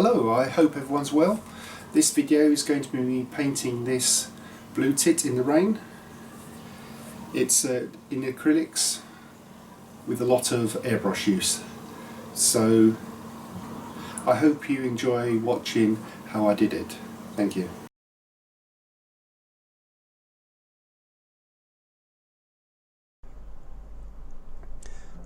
Hello, I hope everyone's well. This video is going to be me painting this blue tit in the rain. It's in acrylics with a lot of airbrush use. So I hope you enjoy watching how I did it. Thank you.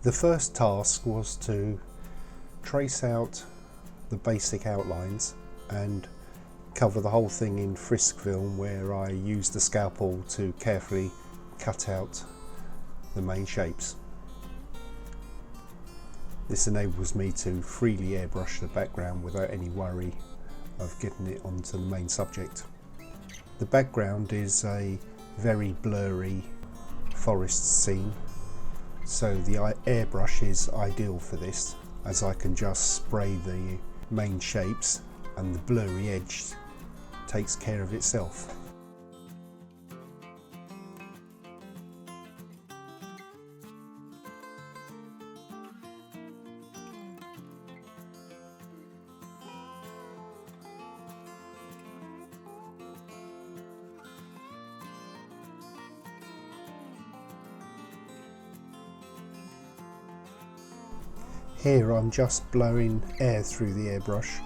The first task was to trace out the basic outlines and cover the whole thing in frisk film, where I used the scalpel to carefully cut out the main shapes. This enables me to freely airbrush the background without any worry of getting it onto the main subject. The background is a very blurry forest scene, so the airbrush is ideal for this, as I can just spray the main shapes and the blurry edge takes care of itself. Here I'm just blowing air through the airbrush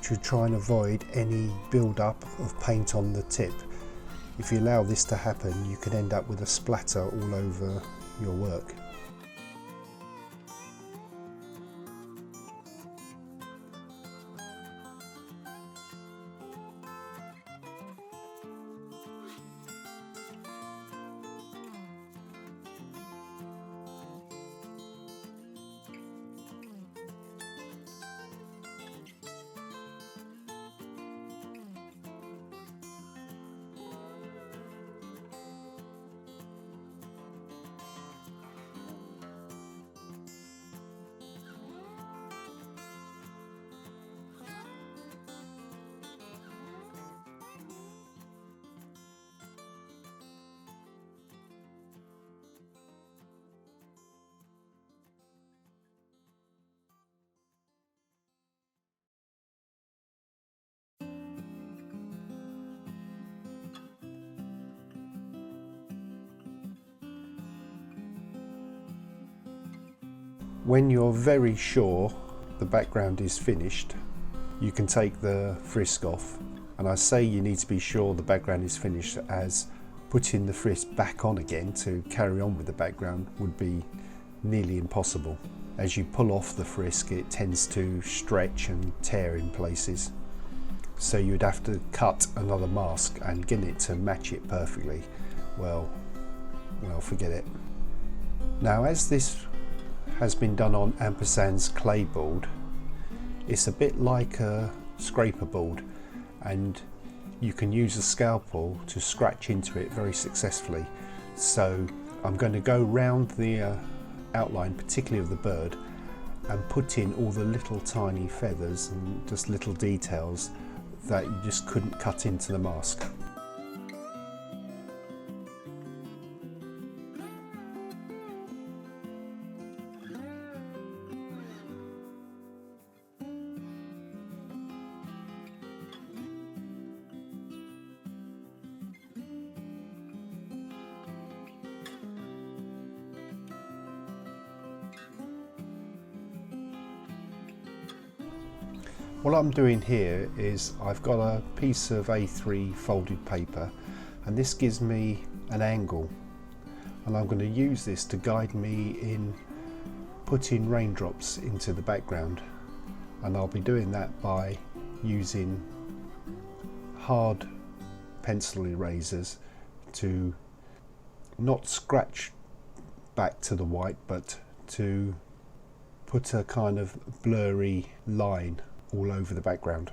to try and avoid any build-up of paint on the tip. If you allow this to happen, you can end up with a splatter all over your work. When you're very sure the background is finished, you can take the frisk off. And I say you need to be sure the background is finished, as putting the frisk back on again to carry on with the background would be nearly impossible. As you pull off the frisk, it tends to stretch and tear in places. So you'd have to cut another mask, and getting it to match it perfectly, well, forget it. Now, as this has been done on Ampersand's Claybord, it's a bit like a scraper board, and you can use a scalpel to scratch into it very successfully. So I'm going to go round the outline, particularly of the bird, and put in all the little tiny feathers and just little details that you just couldn't cut into the mask. What I'm doing here is I've got a piece of A3 folded paper, and this gives me an angle, and I'm going to use this to guide me in putting raindrops into the background. And I'll be doing that by using hard pencil erasers to not scratch back to the white, but to put a kind of blurry line all over the background.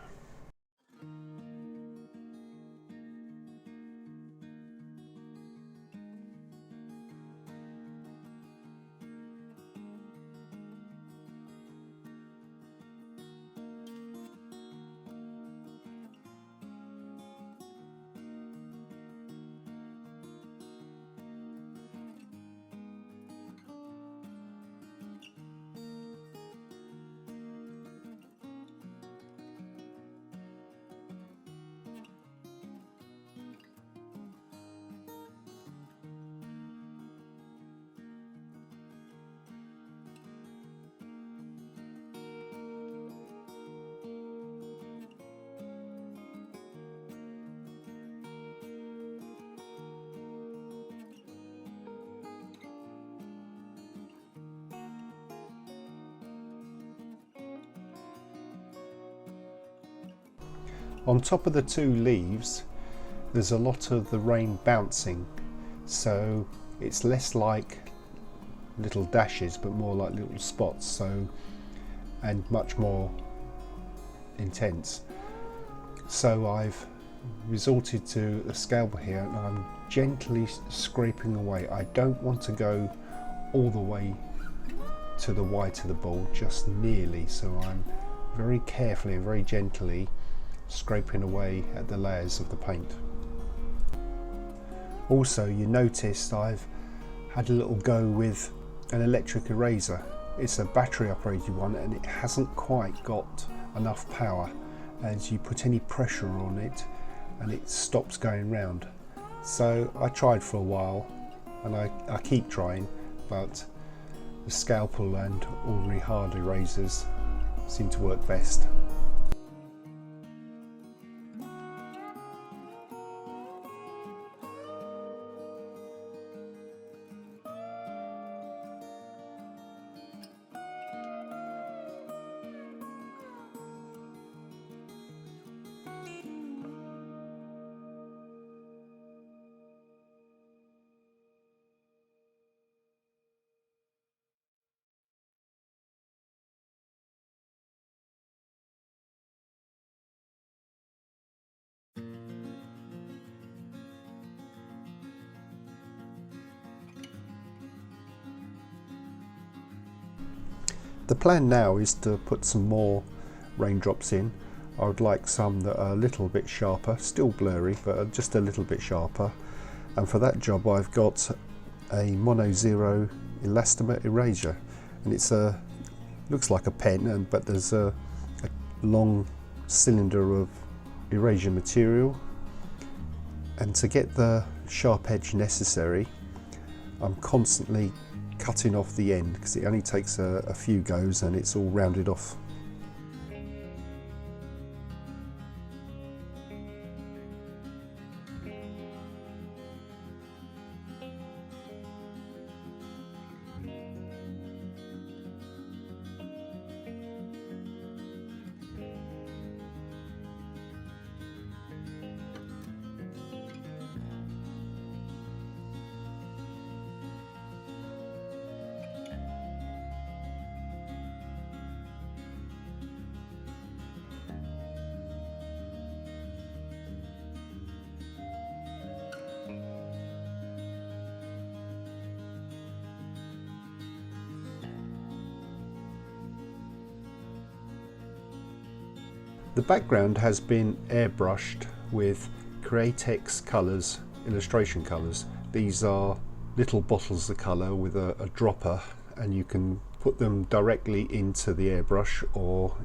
On top of the two leaves there's a lot of the rain bouncing, so it's less like little dashes but more like little spots, and much more intense. So I've resorted to a scalpel here and I'm gently scraping away. I don't want to go all the way to the white of the ball, just nearly, so I'm very carefully and very gently scraping away at the layers of the paint. Also, you noticed I've had a little go with an electric eraser. It's a battery operated one and it hasn't quite got enough power. As you put any pressure on it and it stops going round. So I tried for a while and I keep trying, but the scalpel and ordinary hard erasers seem to work best. The plan now is to put some more raindrops in. I would like some that are a little bit sharper, still blurry, but just a little bit sharper. And for that job I've got a Mono Zero elastomer eraser, and looks like a pen, but there's a long cylinder of erasure material. And to get the sharp edge necessary, I'm constantly cutting off the end because it only takes a few goes and it's all rounded off. The background has been airbrushed with Acrylics colours, illustration colours. These are little bottles of colour with a dropper, and you can put them directly into the airbrush or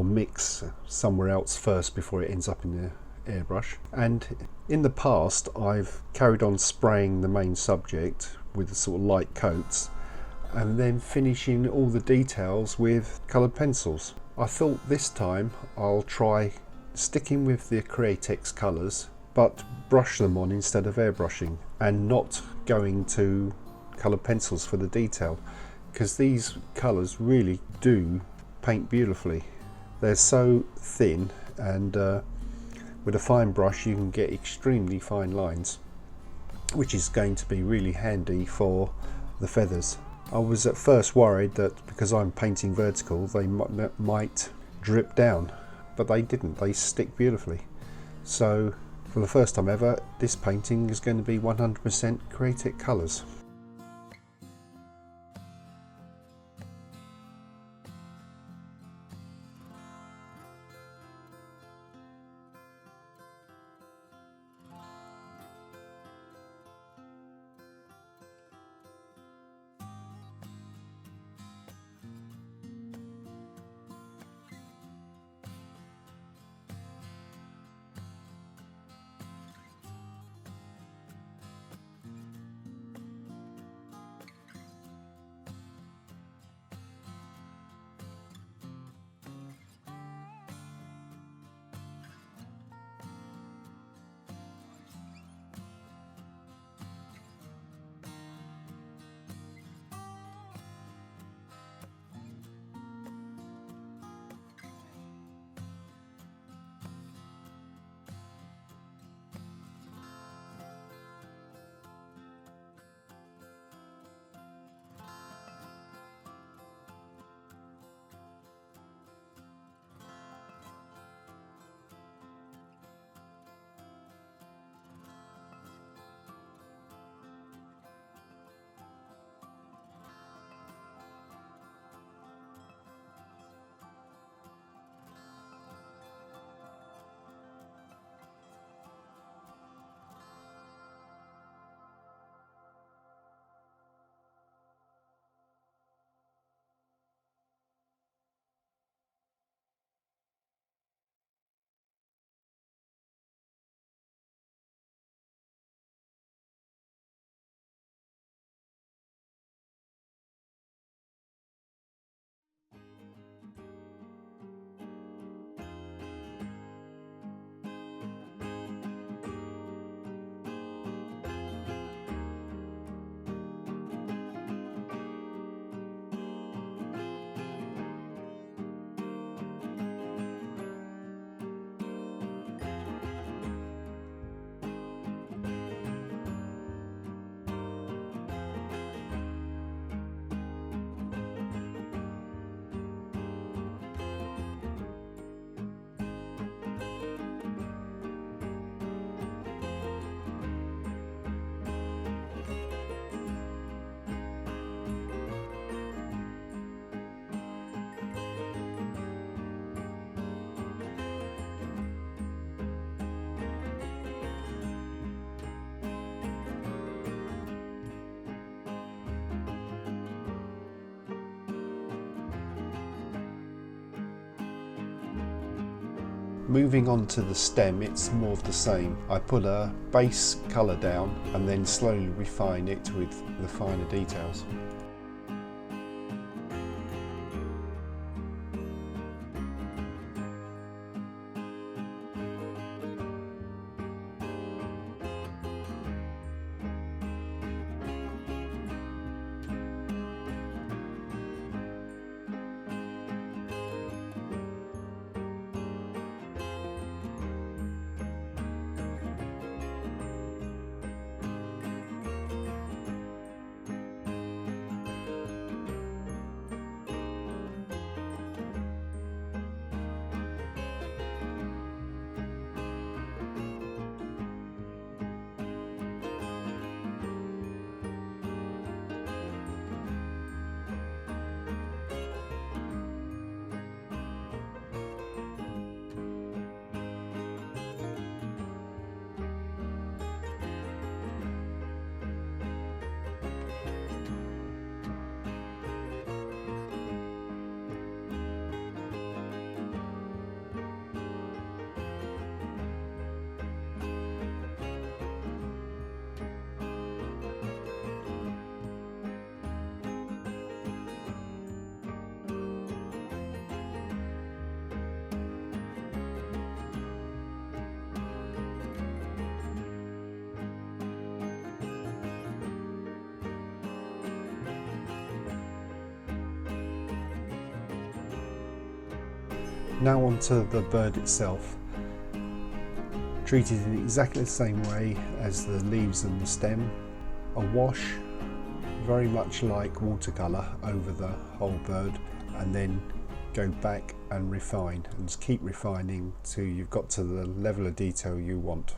mix somewhere else first before it ends up in the airbrush. And in the past I've carried on spraying the main subject with sort of light coats and then finishing all the details with coloured pencils. I thought this time I'll try sticking with the Acrylics colours but brush them on instead of airbrushing, and not going to coloured pencils for the detail, because these colours really do paint beautifully. They're so thin, and with a fine brush you can get extremely fine lines, which is going to be really handy for the feathers. I was at first worried that because I'm painting vertical they might drip down, but they didn't. They stick beautifully. So for the first time ever, this painting is going to be 100% Acrylic colours. Moving on to the stem, it's more of the same. I put a base colour down and then slowly refine it with the finer details. Now onto the bird itself. Treat it in exactly the same way as the leaves and the stem. A wash, very much like watercolour, over the whole bird, and then go back and refine, and just keep refining till you've got to the level of detail you want.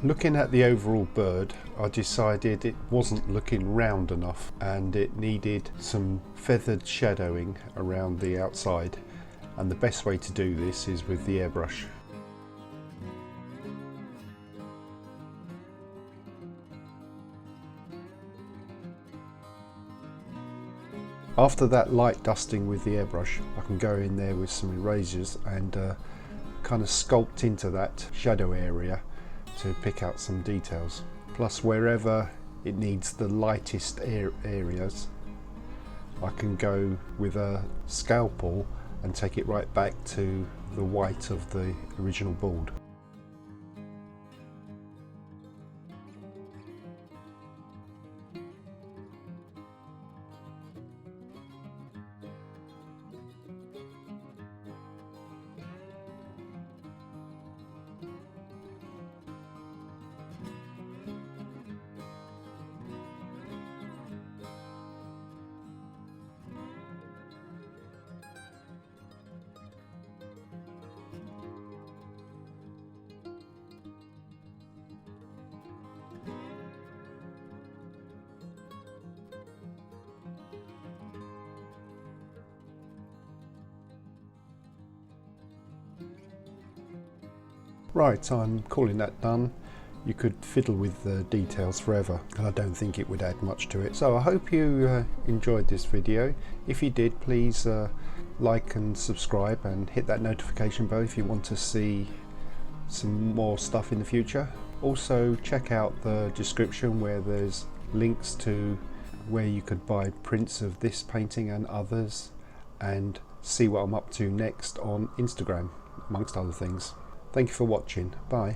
Looking at the overall bird, I decided it wasn't looking round enough and it needed some feathered shadowing around the outside, and the best way to do this is with the airbrush. After that light dusting with the airbrush, I can go in there with some erasers and kind of sculpt into that shadow area to pick out some details. Plus, wherever it needs the lightest areas, I can go with a scalpel and take it right back to the white of the original board. Right, I'm calling that done. You could fiddle with the details forever, and I don't think it would add much to it. So I hope you enjoyed this video. If you did, please like and subscribe and hit that notification bell if you want to see some more stuff in the future. Also check out the description where there's links to where you could buy prints of this painting and others, and see what I'm up to next on Instagram, amongst other things. Thank you for watching. Bye.